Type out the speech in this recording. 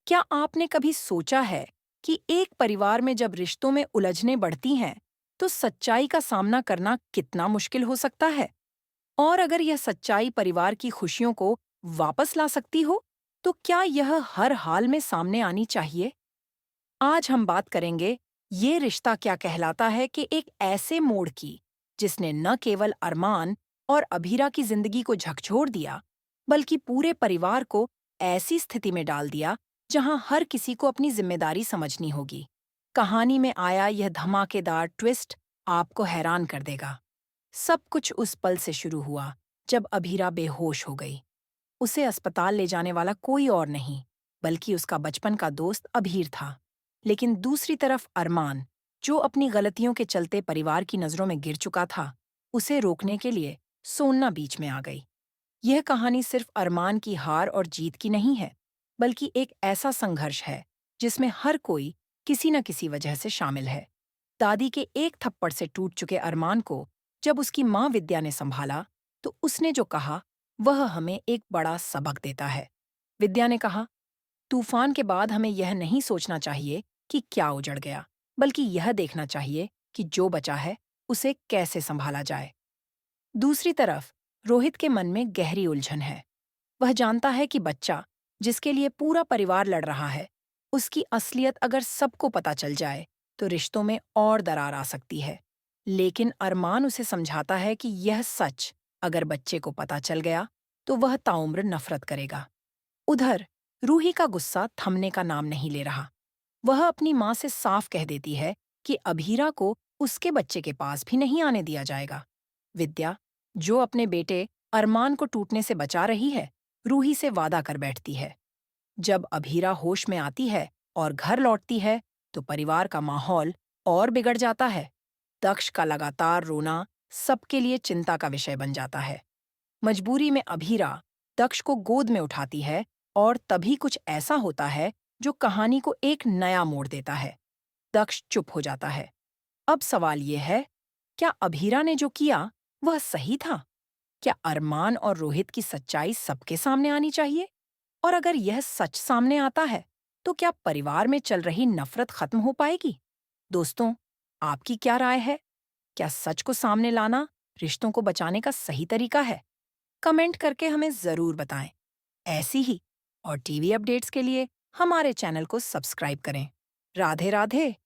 क्या आपने कभी सोचा है कि एक परिवार में जब रिश्तों में उलझनें बढ़ती हैं, तो सच्चाई का सामना करना कितना मुश्किल हो सकता है? और अगर यह सच्चाई परिवार की खुशियों को वापस ला सकती हो, तो क्या यह हर हाल में सामने आनी चाहिए? आज हम बात करेंगे ये रिश्ता क्या कहलाता है कि एक ऐसे मोड़ की, जिसने न केवल अरमान और अभीरा की जिंदगी को झकझोर दिया, बल्कि पूरे परिवार को ऐसी स्थिति में डाल दिया जहां हर किसी को अपनी जिम्मेदारी समझनी होगी। कहानी में आया यह धमाकेदार ट्विस्ट आपको हैरान कर देगा। सब कुछ उस पल से शुरू हुआ जब अभीरा बेहोश हो गई। उसे अस्पताल ले जाने वाला कोई और नहीं, बल्कि उसका बचपन का दोस्त अभीर था। लेकिन दूसरी तरफ अरमान, जो अपनी गलतियों के चलते परिवार की नजरों में गिर चुका था, उसे रोकने के लिए सोनना बीच में आ गई। यह कहानी सिर्फ अरमान की हार और जीत की नहीं है, बल्कि एक ऐसा संघर्ष है जिसमें हर कोई किसी न किसी वजह से शामिल है। दादी के एक थप्पड़ से टूट चुके अरमान को जब उसकी माँ विद्या ने संभाला, तो उसने जो कहा वह हमें एक बड़ा सबक देता है। विद्या ने कहा, तूफान के बाद हमें यह नहीं सोचना चाहिए कि क्या उजड़ गया, बल्कि यह देखना चाहिए कि जो बचा है उसे कैसे संभाला जाए। दूसरी तरफ रोहित के मन में गहरी उलझन है। वह जानता है कि बच्चा, जिसके लिए पूरा परिवार लड़ रहा है, उसकी असलियत अगर सबको पता चल जाए तो रिश्तों में और दरार आ सकती है। लेकिन अरमान उसे समझाता है कि यह सच अगर बच्चे को पता चल गया तो वह ताउम्र नफरत करेगा। उधर रूही का गुस्सा थमने का नाम नहीं ले रहा। वह अपनी माँ से साफ कह देती है कि अभीरा को उसके बच्चे के पास भी नहीं आने दिया जाएगा। विद्या, जो अपने बेटे अरमान को टूटने से बचा रही है, रूही से वादा कर बैठती है। जब अभीरा होश में आती है और घर लौटती है, तो परिवार का माहौल और बिगड़ जाता है। दक्ष का लगातार रोना सबके लिए चिंता का विषय बन जाता है। मजबूरी में अभीरा दक्ष को गोद में उठाती है और तभी कुछ ऐसा होता है जो कहानी को एक नया मोड़ देता है। दक्ष चुप हो जाता है। अब सवाल ये है, क्या अभीरा ने जो किया वह सही था? क्या अरमान और रोहित की सच्चाई सबके सामने आनी चाहिए? और अगर यह सच सामने आता है, तो क्या परिवार में चल रही नफरत खत्म हो पाएगी? दोस्तों, आपकी क्या राय है? क्या सच को सामने लाना रिश्तों को बचाने का सही तरीका है? कमेंट करके हमें जरूर बताएं। ऐसी ही और टीवी अपडेट्स के लिए हमारे चैनल को सब्सक्राइब करें। राधे राधे।